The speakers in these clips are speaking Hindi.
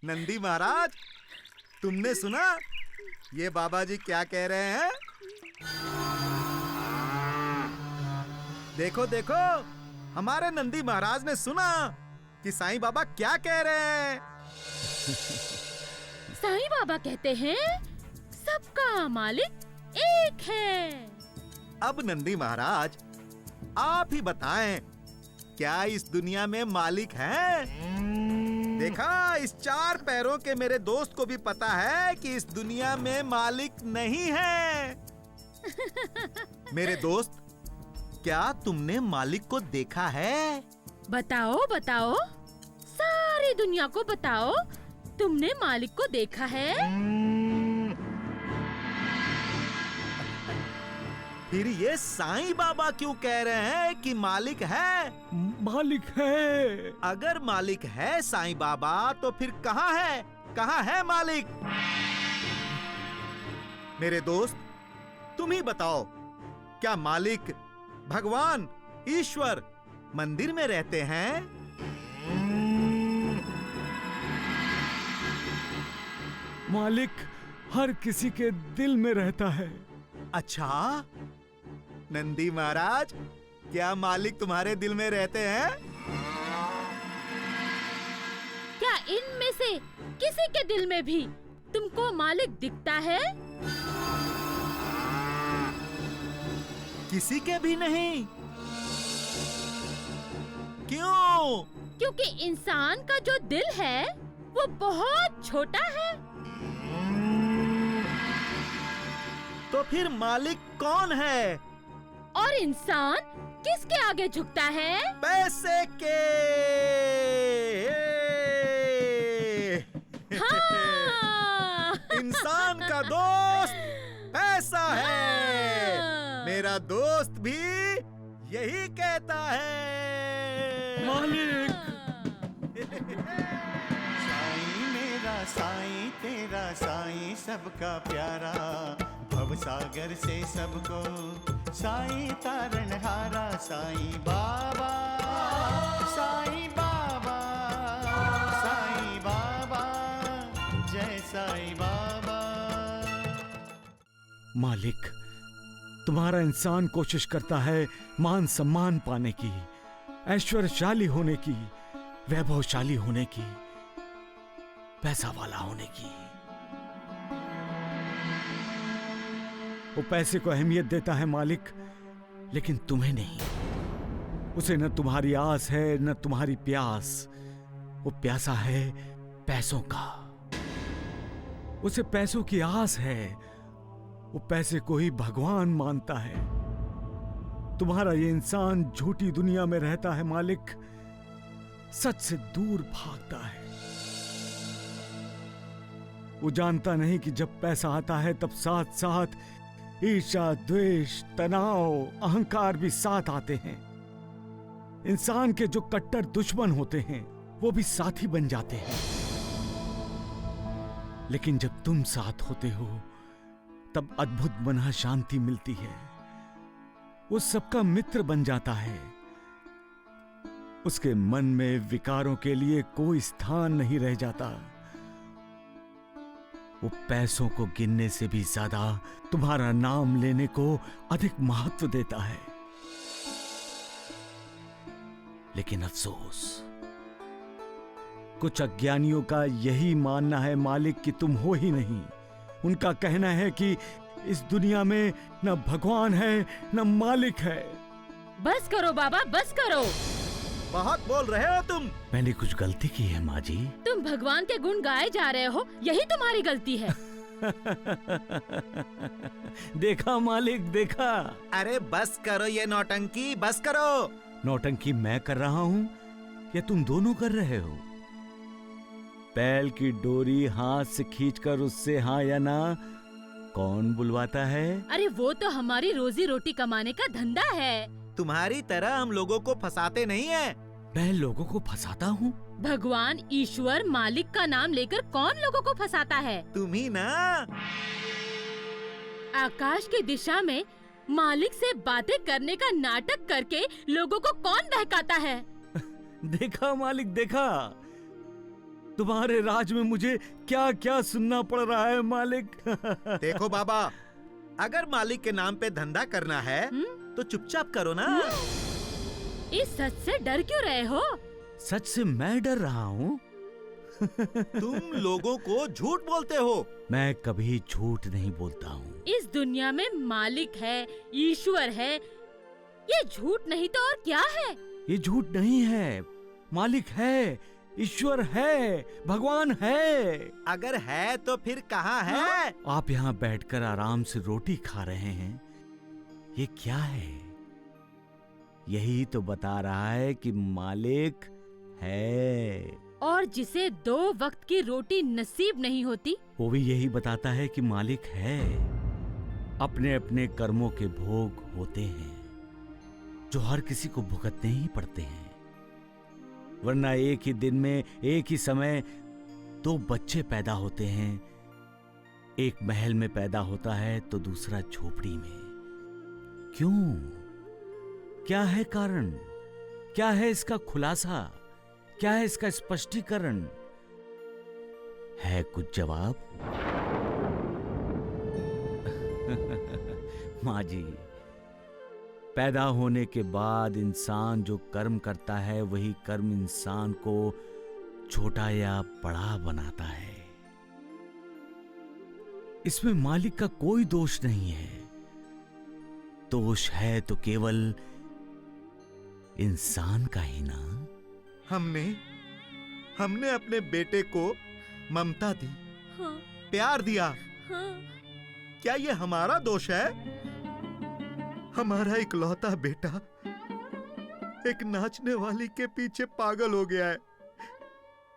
नंदी महाराज, तुमने सुना ये बाबा जी क्या कह रहे हैं? देखो देखो, हमारे नंदी महाराज ने सुना कि साईं बाबा क्या कह रहे हैं। साईं बाबा कहते हैं सबका मालिक एक है। अब नंदी महाराज, आप ही बताएं, क्या इस दुनिया में मालिक हैं? देखा, इस 4 पैरों के मेरे दोस्त को भी पता है कि इस दुनिया में मालिक नहीं है। मेरे दोस्त, क्या तुमने मालिक को देखा है? बताओ बताओ, सारी दुनिया को बताओ, तुमने मालिक को देखा है? फिर ये साईं बाबा क्यों कह रहे हैं कि मालिक है? मालिक है। अगर मालिक है साईं बाबा, तो फिर कहाँ है? कहाँ है मालिक? मेरे दोस्त, तुम ही बताओ, क्या मालिक भगवान ईश्वर मंदिर में रहते हैं? मालिक हर किसी के दिल में रहता है। अच्छा, नंदी महाराज, क्या मालिक तुम्हारे दिल में रहते हैं? क्या इनमें से किसी के दिल में भी तुमको मालिक दिखता है? किसी के भी नहीं। क्यों? क्योंकि इंसान का जो दिल है वो बहुत छोटा है। तो फिर मालिक कौन है? और इंसान किसके आगे झुकता है? पैसे के। हाँ। इंसान का दोस्त पैसा है। मेरा दोस्त भी यही कहता है। मालिक। साईं मेरा साईं तेरा साईं सबका प्यारा, भवसागर से सबको साईं तारणहारा। साईं बाबा, साईं बाबा, साईं बाबा, जय साईं बाबा। मालिक, तुम्हारा इंसान कोशिश करता है मान सम्मान पाने की, ऐश्वर्यशाली होने की, वैभवशाली होने की, पैसा वाला होने की। वो पैसे को अहमियत देता है मालिक, लेकिन तुम्हें नहीं। उसे न तुम्हारी आस है न तुम्हारी प्यास। वो प्यासा है पैसों का। उसे पैसों की आस है। वो पैसे को ही भगवान मानता है। तुम्हारा ये इंसान झूठी दुनिया में रहता है मालिक, सच से दूर भागता है। वो जानता नहीं कि जब पैसा आता है तब साथ साथ ईर्ष्या, द्वेष, तनाव, अहंकार भी साथ आते हैं। इंसान के जो कट्टर दुश्मन होते हैं वो भी साथी बन जाते हैं। लेकिन जब तुम साथ होते हो तब अद्भुत मना शांति मिलती है। वो सबका मित्र बन जाता है। उसके मन में विकारों के लिए कोई स्थान नहीं रह जाता। वो पैसों को गिनने से भी ज्यादा तुम्हारा नाम लेने को अधिक महत्व देता है। लेकिन अफसोस, कुछ अज्ञानियों का यही मानना है मालिक कि तुम हो ही नहीं। उनका कहना है कि इस दुनिया में न भगवान है न मालिक है। बस करो बाबा, बस करो। बहुत बोल रहे हो तुम। मैंने कुछ गलती की है माँ जी? तुम भगवान के गुण गाए जा रहे हो, यही तुम्हारी गलती है। देखा मालिक, देखा। अरे बस करो ये नौटंकी, बस करो। नौटंकी मैं कर रहा हूँ या तुम दोनों कर रहे हो? बैल की डोरी हाथ से खींचकर उससे हाँ या ना कौन बुलवाता है? अरे वो तो हमारी रोजी रोटी कमाने का धंधा है। तुम्हारी तरह हम लोगों को फंसाते नहीं हैं। मैं लोगों को फंसाता हूँ? भगवान, ईश्वर, मालिक का नाम लेकर कौन लोगों को फंसाता है? तुम ही ना। आकाश की दिशा में मालिक से बातें करने का नाटक करके लोगों को कौन बहकाता है? देखा मालिक, देखा तुम्हारे राज में मुझे क्या क्या सुनना पड़ रहा है मालिक। देखो बाबा, अगर मालिक के नाम पे धंधा करना है तो चुपचाप करो ना। इस सच से डर क्यों रहे हो? सच से मैं डर रहा हूँ। तुम लोगों को झूठ बोलते हो। मैं कभी झूठ नहीं बोलता हूँ। इस दुनिया में मालिक है, ईश्वर है, ये झूठ नहीं तो और क्या है? ये झूठ नहीं है, मालिक है, ईश्वर है, भगवान है। अगर है तो फिर कहाँ है? आप यहाँ बैठकर आराम से रोटी खा रहे हैं, ये क्या है? यही तो बता रहा है कि मालिक है। और जिसे 2 वक्त की रोटी नसीब नहीं होती, वो भी यही बताता है कि मालिक है। अपने अपने कर्मों के भोग होते हैं जो हर किसी को भुगतने ही पड़ते हैं, वरना एक ही दिन में एक ही समय 2 बच्चे पैदा होते हैं। एक महल में पैदा होता है तो दूसरा झोपड़ी में। क्यों? क्या है कारण? क्या है इसका खुलासा? क्या है इसका स्पष्टीकरण? है कुछ जवाब? माँ जी, पैदा होने के बाद इंसान जो कर्म करता है वही कर्म इंसान को छोटा या बड़ा बनाता है। इसमें मालिक का कोई दोष नहीं है। दोष है तो केवल इंसान का ही ना। हमने अपने बेटे को ममता दी, हाँ, प्यार दिया। हाँ। क्या ये हमारा दोष है? हमारा इकलौता बेटा एक नाचने वाली के पीछे पागल हो गया है।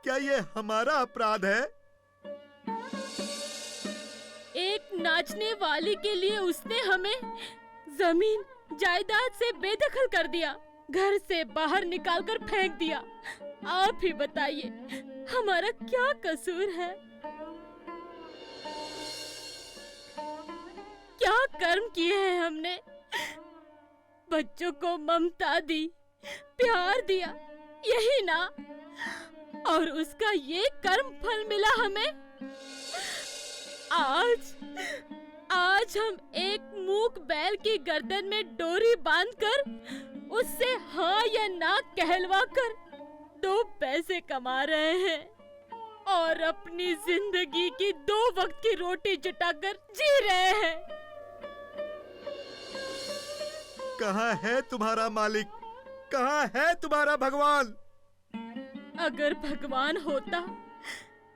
क्या ये हमारा अपराध है? एक नाचने वाली के लिए उसने हमें जमीन जायदाद से बेदखल कर दिया, घर से बाहर निकालकर फेंक दिया। आप ही बताइए, हमारा क्या कसूर है? क्या कर्म किए हैं हमने? बच्चों को ममता दी, प्यार दिया, यही ना? और उसका ये कर्म फल मिला हमें। आज हम एक मूक बैल की गर्दन में डोरी बांधकर उससे हाँ या ना कहलवाकर 2 पैसे कमा रहे हैं और अपनी जिंदगी की 2 वक्त की रोटी जुटाकर जी रहे हैं। कहाँ है तुम्हारा मालिक? कहाँ है तुम्हारा भगवान? अगर भगवान होता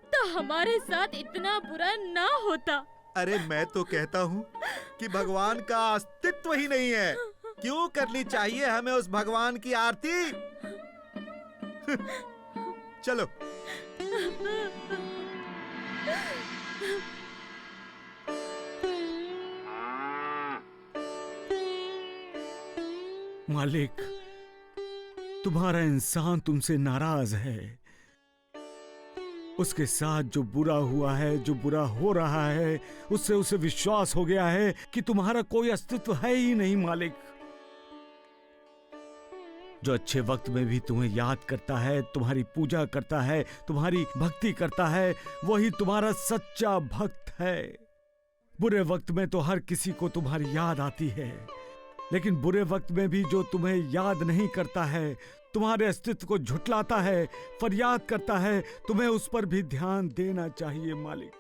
तो हमारे साथ इतना बुरा ना होता। अरे मैं तो कहता हूँ कि भगवान का अस्तित्व ही नहीं है। क्यों करनी चाहिए हमें उस भगवान की आरती? चलो। मालिक, तुम्हारा इंसान तुमसे नाराज है। उसके साथ जो बुरा हुआ है, जो बुरा हो रहा है, उससे उसे विश्वास हो गया है कि तुम्हारा कोई अस्तित्व है ही नहीं मालिक। जो अच्छे वक्त में भी तुम्हें याद करता है, तुम्हारी पूजा करता है, तुम्हारी भक्ति करता है, वही तुम्हारा सच्चा भक्त है। बुरे वक्त में तो हर किसी को तुम्हारी याद आती है, लेकिन बुरे वक्त में भी जो तुम्हें याद नहीं करता है, तुम्हारे अस्तित्व को झुठलाता है, फरियाद करता है, तुम्हें उस पर भी ध्यान देना चाहिए मालिक।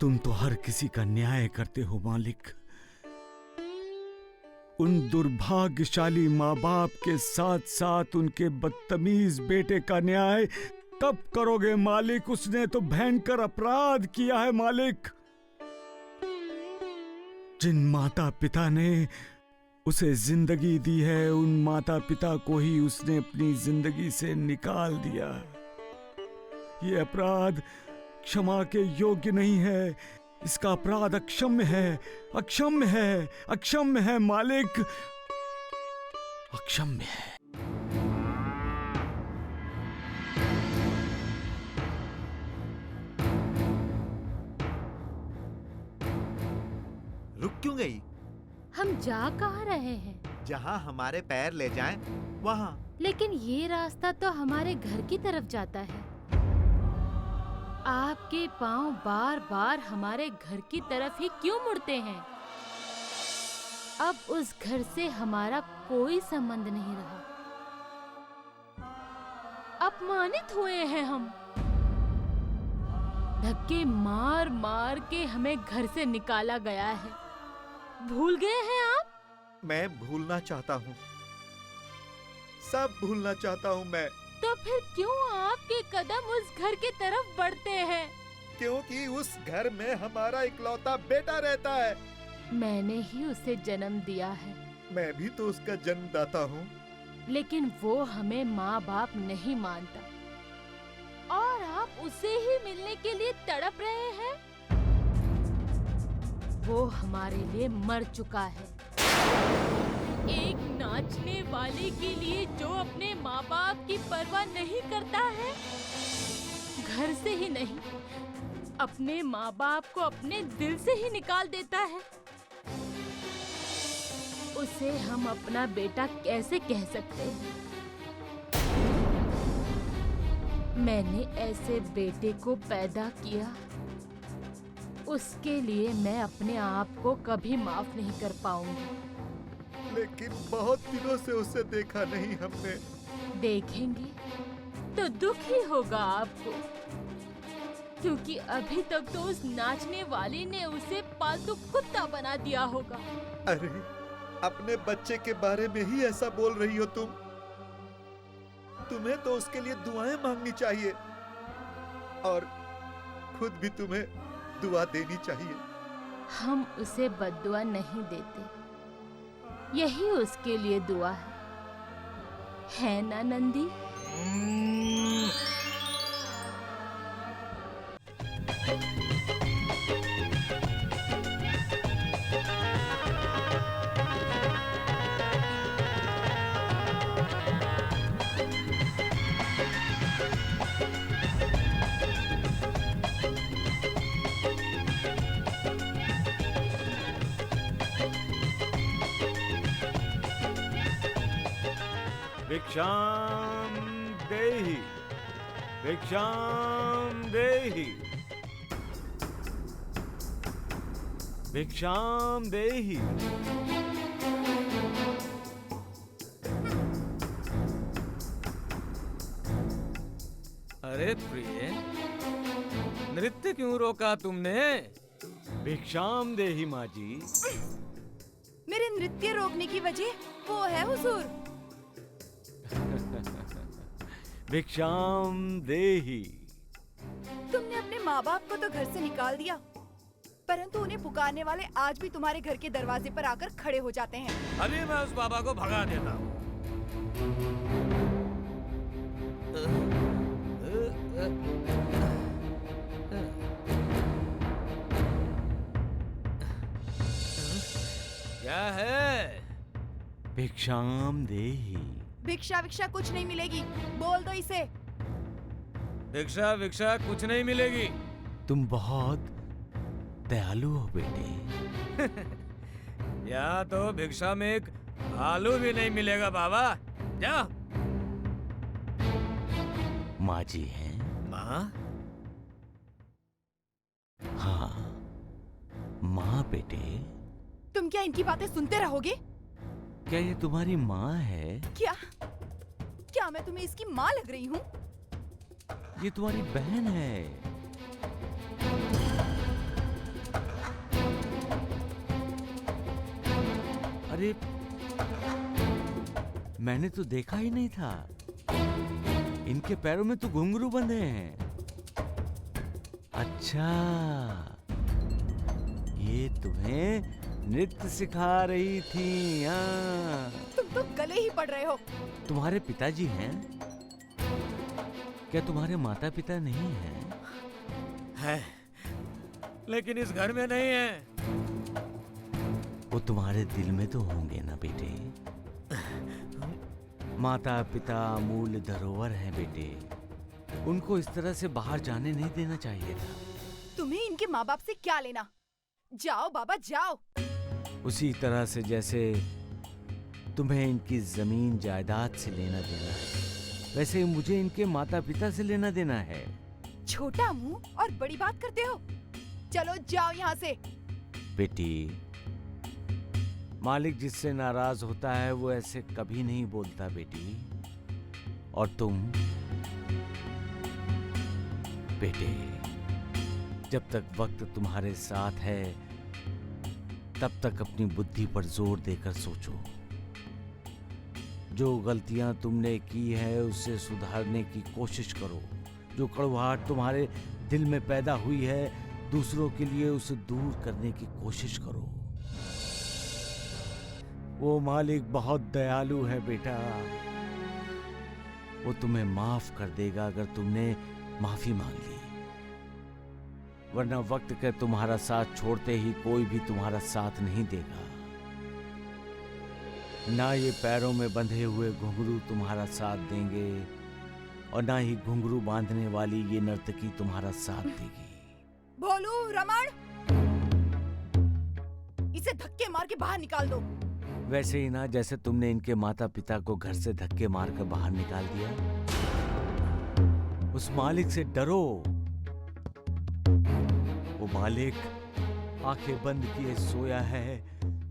तुम तो हर किसी का न्याय करते हो मालिक। उन दुर्भाग्यशाली माँ बाप के साथ साथ उनके बदतमीज बेटे का न्याय कब करोगे मालिक? उसने तो भयंकर अपराध किया है मालिक। जिन माता पिता ने उसे जिंदगी दी है, उन माता पिता को ही उसने अपनी जिंदगी से निकाल दिया। ये अपराध क्षमा के योग्य नहीं है। इसका अपराध अक्षम्य है, अक्षम्य है, अक्षम्य है मालिक, अक्षम्य है। रुक क्यों गई? हम जा कहाँ रहे हैं? जहाँ हमारे पैर ले जाएं, वहाँ। लेकिन ये रास्ता तो हमारे घर की तरफ जाता है। आपके पाँव बार बार हमारे घर की तरफ ही क्यों मुड़ते हैं? अब उस घर से हमारा कोई संबंध नहीं रहा। अपमानित हुए हैं हम। धक्के मार मार के हमें घर से निकाला गया है। भूल गए हैं आप? मैं भूलना चाहता हूँ, सब भूलना चाहता हूँ मैं। तो फिर क्यों आपके कदम उस घर की तरफ बढ़ते हैं? क्योंकि उस घर में हमारा इकलौता बेटा रहता है। मैंने ही उसे जन्म दिया है। मैं भी तो उसका जन्मदाता हूँ। लेकिन वो हमें माँ बाप नहीं मानता और आप उसे ही मिलने के लिए तड़प रहे हैं। वो हमारे लिए मर चुका है। एक नाचने वाले के लिए जो अपने माँ बाप की परवाह नहीं करता है, घर से ही नहीं अपने माँ बाप को अपने दिल से ही निकाल देता है, उसे हम अपना बेटा कैसे कह सकते हैं? मैंने ऐसे बेटे को पैदा किया, उसके लिए मैं अपने आप को कभी माफ नहीं कर पाऊंगी। लेकिन बहुत दिनों से उसे देखा नहीं हमने। देखेंगे तो दुख ही होगा आपको, क्योंकि अभी तक तो उस नाचने वाली ने उसे पालतू कुत्ता बना दिया होगा। अरे, अपने बच्चे के बारे में ही ऐसा बोल रही हो तुम? तुम्हें तो उसके लिए दुआएं मांगनी चाहिए और खुद भी तुम्हें दुआ देनी चाहिए। हम उसे बद्दुआ नहीं देते, यही उसके लिए दुआ है ना नंदी? भिक्षाम देहि, भिक्षाम देहि, भिक्षाम देहि। अरे प्रिय, नृत्य क्यों रोका तुमने? भिक्षाम देहि माँ जी। मेरे नृत्य रोकने की वजह वो है हुजूर। भिक्षाम देहि। तुमने अपने माँ बाप को तो घर से निकाल दिया, परंतु उन्हें पुकारने वाले आज भी तुम्हारे घर के दरवाजे पर आकर खड़े हो जाते हैं। अभी मैं उस बाबा को भगा देता हूँ। क्या है? भिक्षाम देहि। भिक्षा विक्षा कुछ नहीं मिलेगी, बोल दो इसे। भिक्षा विक्षा कुछ नहीं मिलेगी। तुम बहुत दयालु हो बेटे। यहाँ तो भिक्षा में एक आलू भी नहीं मिलेगा बाबा। जा। माँ जी हैं? माँ? हाँ, माँ बेटे। तुम क्या इनकी बातें सुनते रहोगे? क्या ये तुम्हारी माँ है? क्या मैं तुम्हें इसकी माँ लग रही हूँ? ये तुम्हारी बहन है। अरे, मैंने तो देखा ही नहीं था। इनके पैरों में तो घुंघरू बंधे हैं। अच्छा, ये तुम्हें नृत्य सिखा रही थी। हाँ। तुम तो गले ही पड़ रहे हो। तुम्हारे पिताजी हैं? क्या तुम्हारे माता पिता नहीं हैं? है, लेकिन इस घर में नहीं है। वो तुम्हारे दिल में तो होंगे ना बेटे। माता पिता मूल धरोहर हैं बेटे, उनको इस तरह से बाहर जाने नहीं देना चाहिए था। तुम्हें इनके माँ बाप से क्या लेना? जाओ बाबा जाओ। उसी तरह से जैसे तुम्हें इनकी जमीन जायदाद से लेना देना है, वैसे ही मुझे इनके माता पिता से लेना देना है। छोटा मुंह और बड़ी बात करते हो। चलो जाओ यहाँ से। बेटी, मालिक जिससे नाराज होता है वो ऐसे कभी नहीं बोलता बेटी। और तुम बेटे, जब तक वक्त तुम्हारे साथ है तब तक अपनी बुद्धि पर जोर देकर सोचो। जो गलतियां तुमने की है उसे सुधारने की कोशिश करो। जो कड़वाहट तुम्हारे दिल में पैदा हुई है दूसरों के लिए उसे दूर करने की कोशिश करो। वो मालिक बहुत दयालु है बेटा, वो तुम्हें माफ कर देगा अगर तुमने माफी मांग ली। वरना वक्त के तुम्हारा साथ छोड़ते ही कोई भी तुम्हारा साथ नहीं देगा। ना ये पैरों में बंधे हुए घुंघरू तुम्हारा साथ देंगे और ना ही घुंघरू बांधने वाली ये नर्तकी तुम्हारा साथ देगी। भोलू, रमण, इसे धक्के मार के बाहर निकाल दो। वैसे ही ना जैसे तुमने इनके माता पिता को घर से धक्के मारकर बाहर निकाल दिया। उस मालिक से डरो। वो मालिक आंखें बंद किए सोया है,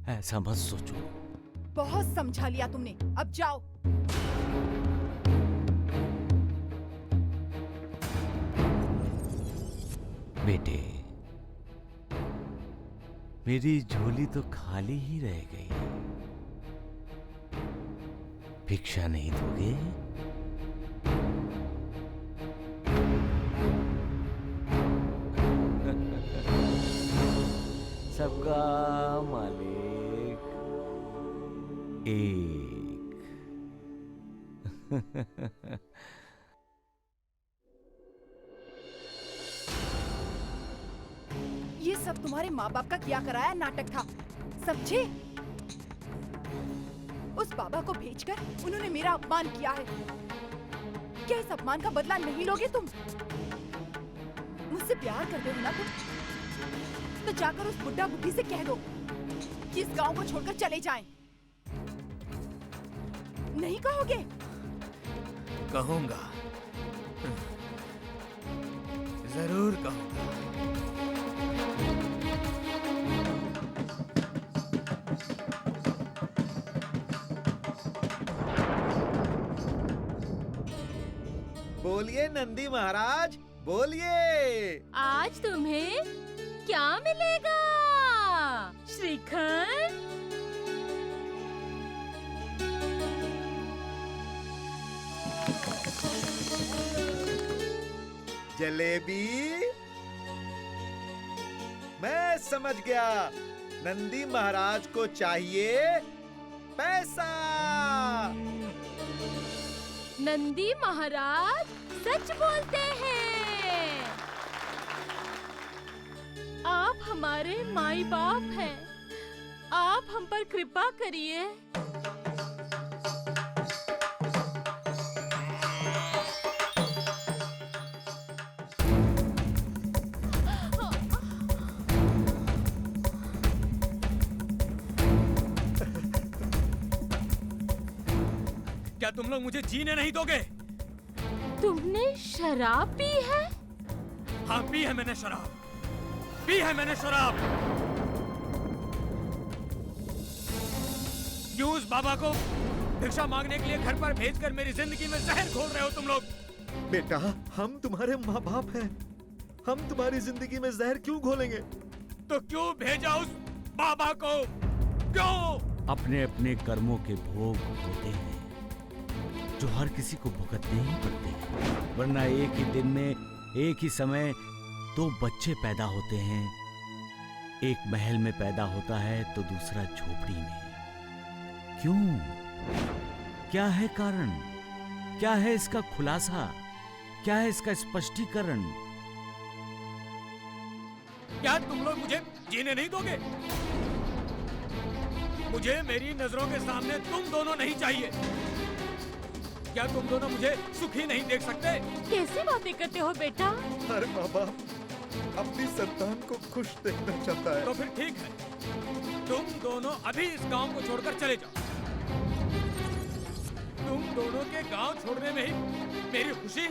ऐसा मत सोचो। बहुत समझा लिया तुमने, अब जाओ। बेटे, मेरी झोली तो खाली ही रह गई। भिक्षा नहीं दोगे? सबका मालिक एक। ये सब तुम्हारे माँ बाप का किया कराया नाटक था, समझे? उस बाबा को भेजकर उन्होंने मेरा अपमान किया है। क्या इस अपमान का बदला नहीं लोगे तुम? मुझसे प्यार करते हो ना तुम? तो जाकर उस बुड्ढा बुड्ढी से कह दो कि इस गांव को छोड़कर चले जाएं। नहीं कहोगे? कहूंगा, जरूर कहूंगा। बोलिए नंदी महाराज, बोलिए। आज तुम्हें क्या मिलेगा? श्रीखंड? जलेबी? मैं समझ गया, नंदी महाराज को चाहिए पैसा। नंदी महाराज सच बोलते हैं। आप हमारे माई बाप हैं। आप हम पर कृपा करिए। क्या तुम लोग मुझे जीने नहीं दोगे? तुमने शराब पी है? हाँ, पी है मैंने शराब, पी है मैंने शराब। क्यों उस बाबा को भिक्षा मांगने के लिए घर पर भेजकर मेरी जिंदगी में जहर घोल रहे हो तुम लोग? बेटा, हम तुम्हारे माँ बाप हैं। हम तुम्हारी जिंदगी में जहर क्यों घोलेंगे? तो क्यों भेजा उस बाबा को? क्यों? अपने अपने कर्मों के भोग होते हैं जो हर किसी को भुगतने ही पड़ते हैं। वरना एक ही दिन में एक ही समय दो बच्चे पैदा होते हैं। एक महल में पैदा होता है तो दूसरा झोपड़ी में। क्यों? क्या है कारण? क्या है इसका खुलासा? क्या है इसका स्पष्टीकरण? क्या तुम लोग मुझे जीने नहीं दोगे? मुझे मेरी नजरों के सामने तुम दोनों नहीं चाहिए। क्या तुम दोनों मुझे सुखी नहीं देख सकते? कैसी बातें करते हो बेटा? हर माँ बाप अपनी संतान को खुश देखना चाहता है। तो फिर ठीक है, तुम दोनों अभी इस गांव को छोड़कर चले जाओ। तुम दोनों के गांव छोड़ने में ही मेरी खुशी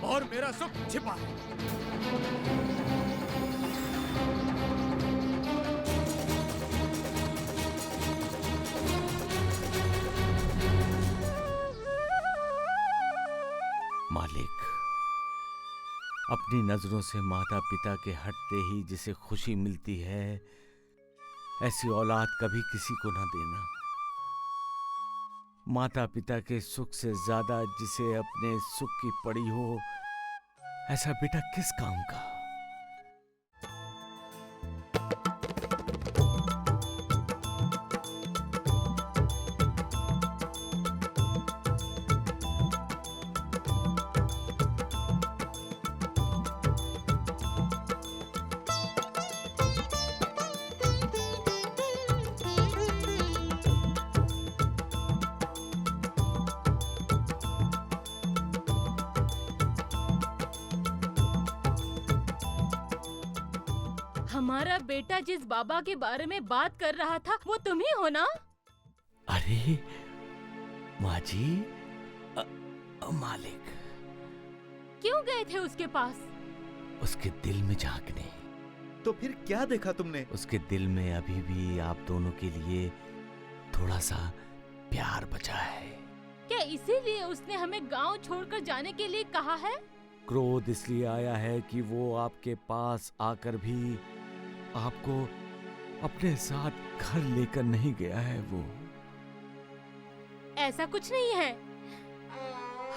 और मेरा सुख छिपा है। मालिक, अपनी नजरों से माता पिता के हटते ही जिसे खुशी मिलती है, ऐसी औलाद कभी किसी को ना देना। माता पिता के सुख से ज्यादा जिसे अपने सुख की पड़ी हो, ऐसा बेटा किस काम का। हमारा बेटा जिस बाबा के बारे में बात कर रहा था वो तुम ही हो ना? अरे माँ जी, मालिक क्यों गए थे उसके पास? उसके दिल में झांकने। तो फिर क्या देखा तुमने? उसके दिल में अभी भी आप दोनों के लिए थोड़ा सा प्यार बचा है। क्या इसीलिए उसने हमें गांव छोड़कर जाने के लिए कहा है? क्रोध इसलिए आया है कि वो आपके पास आकर भी आपको अपने साथ घर लेकर नहीं गया है। वो ऐसा कुछ नहीं है,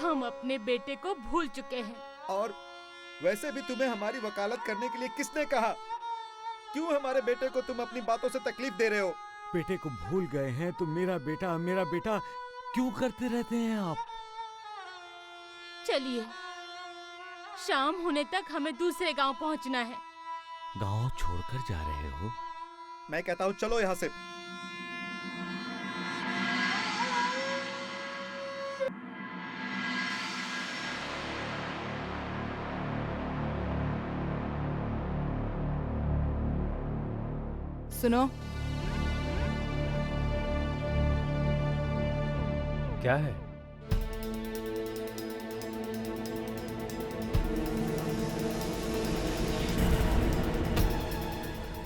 हम अपने बेटे को भूल चुके हैं। और वैसे भी तुम्हें हमारी वकालत करने के लिए किसने कहा? क्यों हमारे बेटे को तुम अपनी बातों से तकलीफ दे रहे हो? बेटे को भूल गए हैं तो मेरा बेटा क्यों करते रहते हैं आप? चलिए, शाम होने तक हमें दूसरे गांव पहुंचना है। गांव छोड़कर जा रहे हो? मैं कहता हूँ चलो यहाँ से। सुनो, क्या है?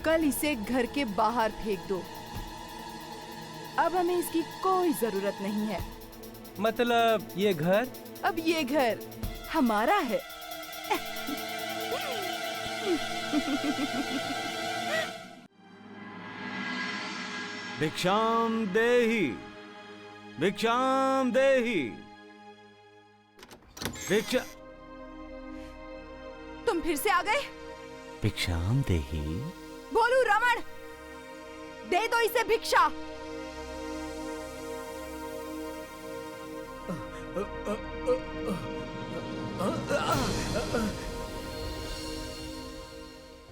कल इसे घर के बाहर फेंक दो। अब हमें इसकी कोई जरूरत नहीं है। मतलब ये घर? अब ये घर हमारा है। भिक्षाम देहि, भिक्षाम देहि, भिक्षा। तुम फिर से आ गए? भिक्षाम देहि। बोलू रमण, दे दो इसे भिक्षा।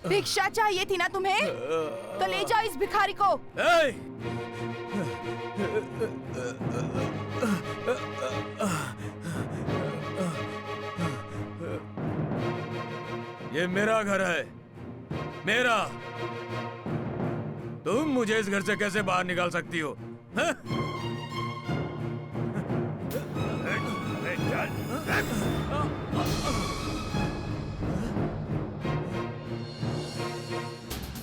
भिक्षा चाहिए थी ना तुम्हें? तो ले जाओ इस भिखारी को। ये मेरा घर है, मेरा। तुम मुझे इस घर से कैसे बाहर निकाल सकती हो? हाँ?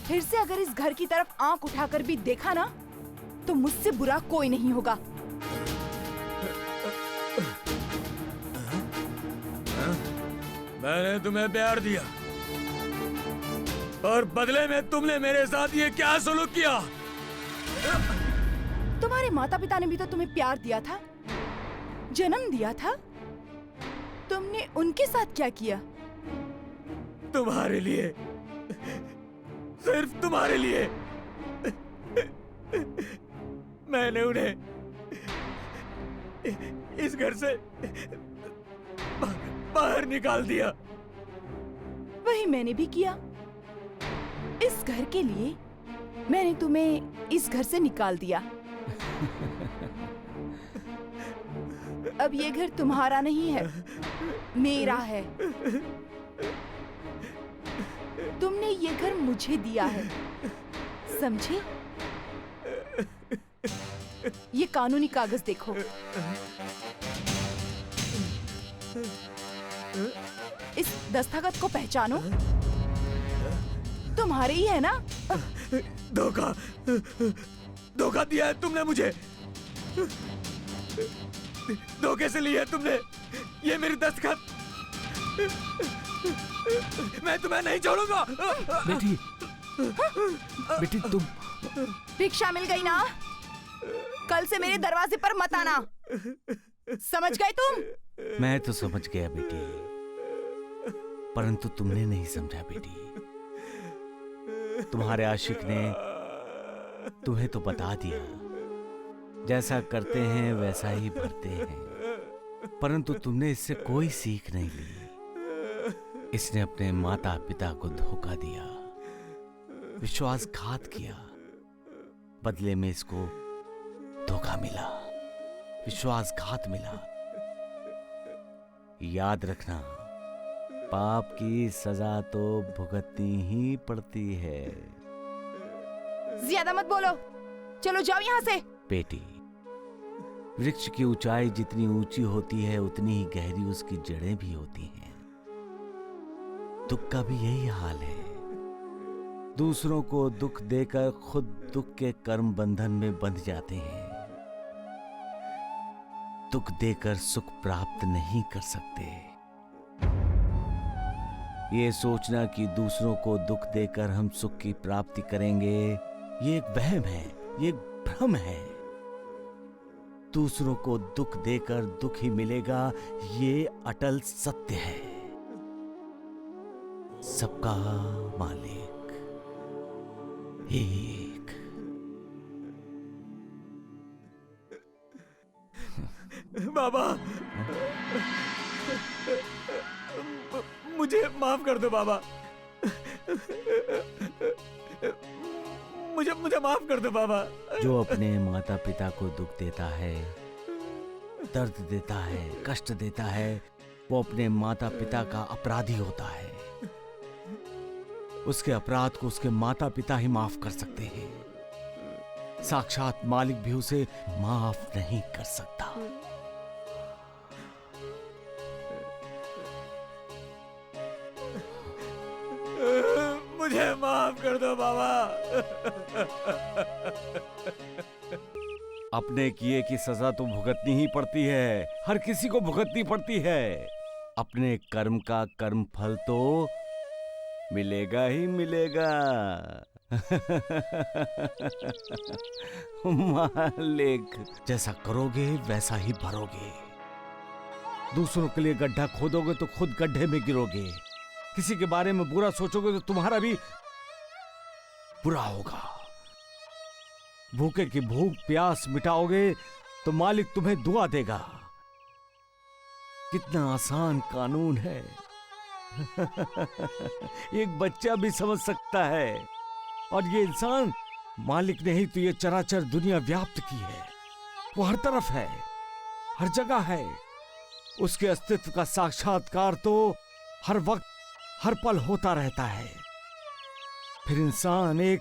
फिर से अगर इस घर की तरफ आंख उठाकर भी देखा ना, तो मुझसे बुरा कोई नहीं होगा। मैंने तुम्हें प्यार दिया और बदले में तुमने मेरे साथ ये क्या सलूक किया? तुम्हारे माता पिता ने भी तो तुम्हें प्यार दिया था, जन्म दिया था। तुमने उनके साथ क्या किया? तुम्हारे लिए, सिर्फ तुम्हारे लिए मैंने उन्हें इस घर से बाहर निकाल दिया। वही मैंने भी किया। इस घर के लिए मैंने तुम्हें इस घर से निकाल दिया। अब ये घर तुम्हारा नहीं है, मेरा है। तुमने ये घर मुझे दिया है, समझी? ये कानूनी कागज देखो। इस दस्तखत को पहचानो। तुम्हारे ही है ना? धोखा धोखा दिया है तुमने मुझे। धोखे से लिया है तुमने ये मेरी दस्तखत। मैं तुम्हें नहीं छोड़ूंगा। बेटी, बेटी तुम। भिक्षा मिल गई ना? कल से मेरे दरवाजे पर मत आना। समझ गए तुम? मैं तो समझ गया बेटी, परंतु तुमने नहीं समझा बेटी। तुम्हारे आशिक ने तुम्हें तो बता दिया, जैसा करते हैं वैसा ही भरते हैं, परंतु तुमने इससे कोई सीख नहीं ली। इसने अपने माता पिता को धोखा दिया, विश्वासघात किया, बदले में इसको धोखा मिला, विश्वासघात मिला। याद रखना, पाप की सजा तो भुगतनी ही पड़ती है। ज्यादा मत बोलो, चलो जाओ यहाँ से। बेटी, वृक्ष की ऊंचाई जितनी ऊंची होती है उतनी ही गहरी उसकी जड़ें भी होती हैं। दुख का भी यही हाल है। दूसरों को दुख देकर खुद दुख के कर्म बंधन में बंध जाते हैं। दुख देकर सुख प्राप्त नहीं कर सकते। ये सोचना कि दूसरों को दुख देकर हम सुख की प्राप्ति करेंगे, ये एक वहम है, ये एक भ्रम है। दूसरों को दुख देकर दुख ही मिलेगा, ये अटल सत्य है। सबका मालिक एक। बाबा, मुझे माफ कर दो बाबा। मुझे माफ कर दो बाबा। जो अपने माता पिता को दुख देता है, दर्द देता है, कष्ट देता है, वो अपने माता पिता का अपराधी होता है। उसके अपराध को उसके माता पिता ही माफ कर सकते हैं। साक्षात मालिक भी उसे माफ नहीं कर सकता। मुझे माफ कर दो बाबा। अपने किए की सजा तो भुगतनी ही पड़ती है, हर किसी को भुगतनी पड़ती है। अपने कर्म का कर्म फल तो मिलेगा ही मिलेगा। मालिक, जैसा करोगे वैसा ही भरोगे। दूसरों के लिए गड्ढा खोदोगे तो खुद गड्ढे में गिरोगे। किसी के बारे में बुरा सोचोगे तो तुम्हारा भी बुरा होगा। भूखे की भूख प्यास मिटाओगे तो मालिक तुम्हें दुआ देगा। कितना आसान कानून है। एक बच्चा भी समझ सकता है। और ये इंसान, मालिक ने ही तो ये चराचर दुनिया व्याप्त की है। वो हर तरफ है, हर जगह है। उसके अस्तित्व का साक्षात्कार तो हर वक्त हर पल होता रहता है। फिर इंसान एक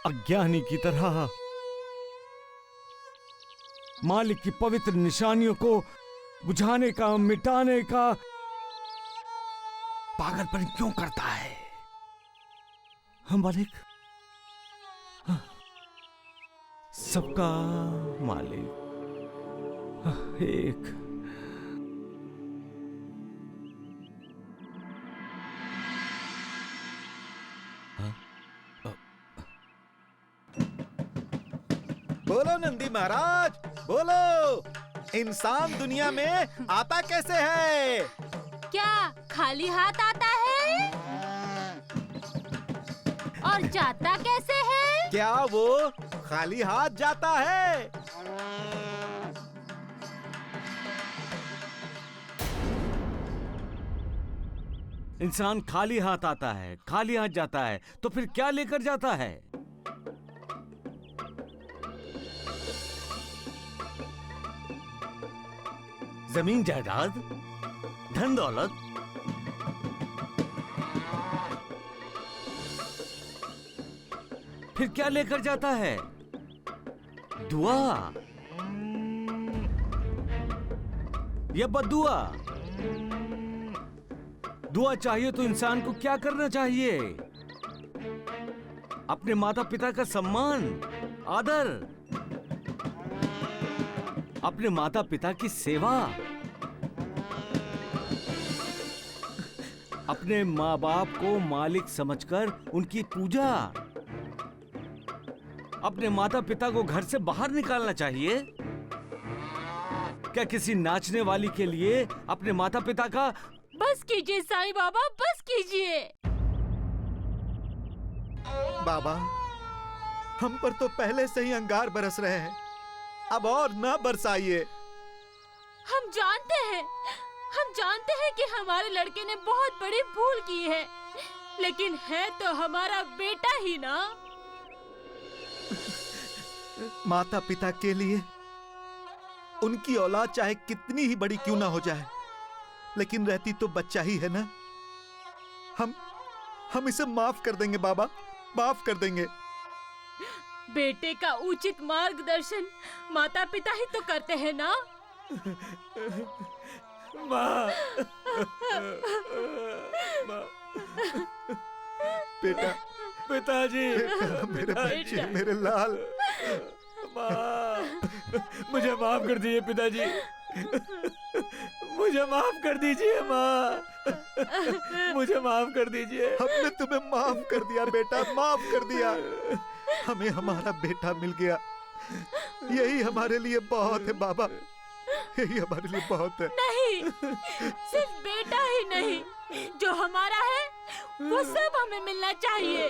अज्ञानी की तरह मालिक की पवित्र निशानियों को बुझाने का, मिटाने का पागलपन क्यों करता है? हम मालिक, सबका मालिक एक। बोलो नंदी महाराज, बोलो। इंसान दुनिया में आता कैसे है? क्या खाली हाथ आता है? और जाता कैसे है? क्या वो खाली हाथ जाता है? इंसान खाली हाथ आता है, खाली हाथ जाता है, तो फिर क्या लेकर जाता है? जमीन जायदाद, धन दौलत, फिर क्या लेकर जाता है? दुआ या बद्दुआ? दुआ चाहिए तो इंसान को क्या करना चाहिए? अपने माता पिता का सम्मान, आदर, अपने माता पिता की सेवा, अपने माँ बाप को मालिक समझकर उनकी पूजा, अपने माता पिता को घर से बाहर निकालना चाहिए। क्या किसी नाचने वाली के लिए अपने माता पिता का? बस कीजिए साईं बाबा, बस कीजिए। बाबा, हम पर तो पहले से ही अंगार बरस रहे हैं, अब और ना बरसाइए। हम जानते हैं कि हमारे लड़के ने बहुत बड़ी भूल की है, लेकिन है तो हमारा बेटा ही ना। माता पिता के लिए उनकी औलाद चाहे कितनी ही बड़ी क्यों ना हो जाए, लेकिन रहती तो बच्चा ही है ना। हम इसे माफ कर देंगे बाबा, माफ कर देंगे। बेटे का उचित मार्गदर्शन माता पिता ही तो करते हैं ना। माँ, बेटा, पिताजी, मेरे बच्चे, बेटा। मेरे लाल। माँ, मुझे माफ कर दीजिए पिताजी, मुझे माफ कर दीजिए माँ, मुझे माफ कर दीजिए। हमने तुम्हें माफ कर दिया बेटा, माफ कर दिया। हमें हमारा बेटा मिल गया, यही हमारे लिए बहुत है बाबा, यही हमारे लिए बहुत है। नहीं, सिर्फ बेटा ही नहीं, जो हमारा है वो सब हमें मिलना चाहिए।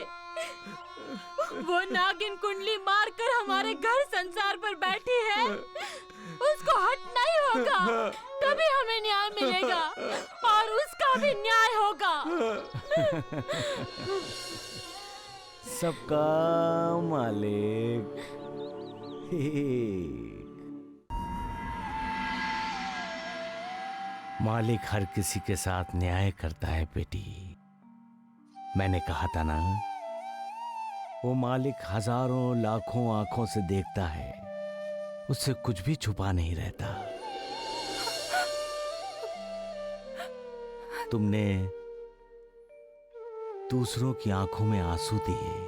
वो नागिन कुंडली मारकर हमारे घर संसार पर बैठी है, उसको हटना ही होगा, तभी हमें न्याय मिलेगा और उसका भी न्याय होगा। सबका मालिक मालिक हर किसी के साथ न्याय करता है बेटी। मैंने कहा था ना, वो मालिक हजारों लाखों आंखों से देखता है, उससे कुछ भी छुपा नहीं रहता। तुमने दूसरों की आंखों में आंसू दिए,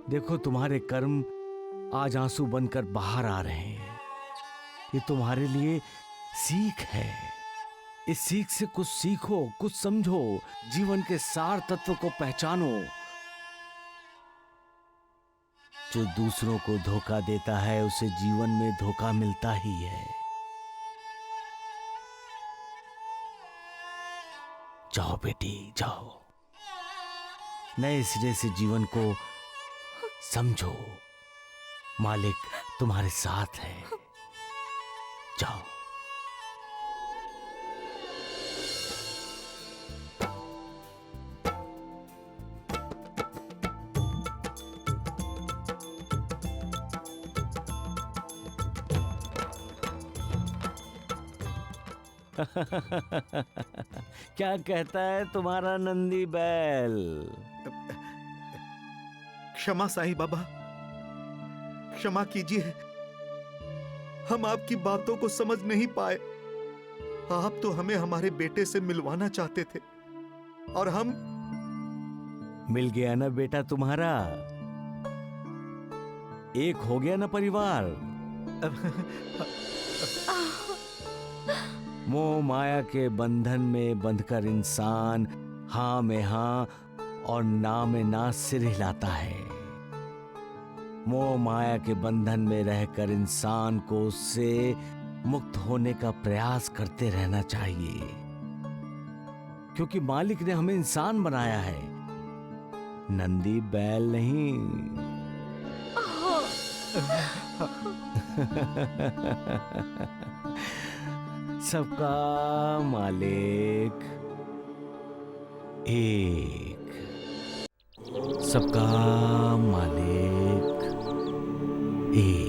देखो तुम्हारे कर्म आज आंसू बनकर बाहर आ रहे हैं। ये तुम्हारे लिए सीख है, इस सीख से कुछ सीखो, कुछ समझो, जीवन के सार तत्व को पहचानो। जो दूसरों को धोखा देता है उसे जीवन में धोखा मिलता ही है। जाओ बेटी, जाओ, नए सिरे से जीवन को समझो, मालिक तुम्हारे साथ है। जाओ। क्या कहता है तुम्हारा नंदी बैल? क्षमा साईं बाबा, क्षमा कीजिए, हम आपकी बातों को समझ नहीं पाए। आप तो हमें हमारे बेटे से मिलवाना चाहते थे और हम। मिल गया ना बेटा तुम्हारा, एक हो गया ना परिवार। मोह माया के बंधन में बंधकर इंसान हाँ में हाँ और ना में ना सिर हिलाता है। मोह माया के बंधन में रहकर इंसान को उससे मुक्त होने का प्रयास करते रहना चाहिए, क्योंकि मालिक ने हमें इंसान बनाया है, नंदी बैल नहीं। सबका मालिक एक, सबका मालिक एक।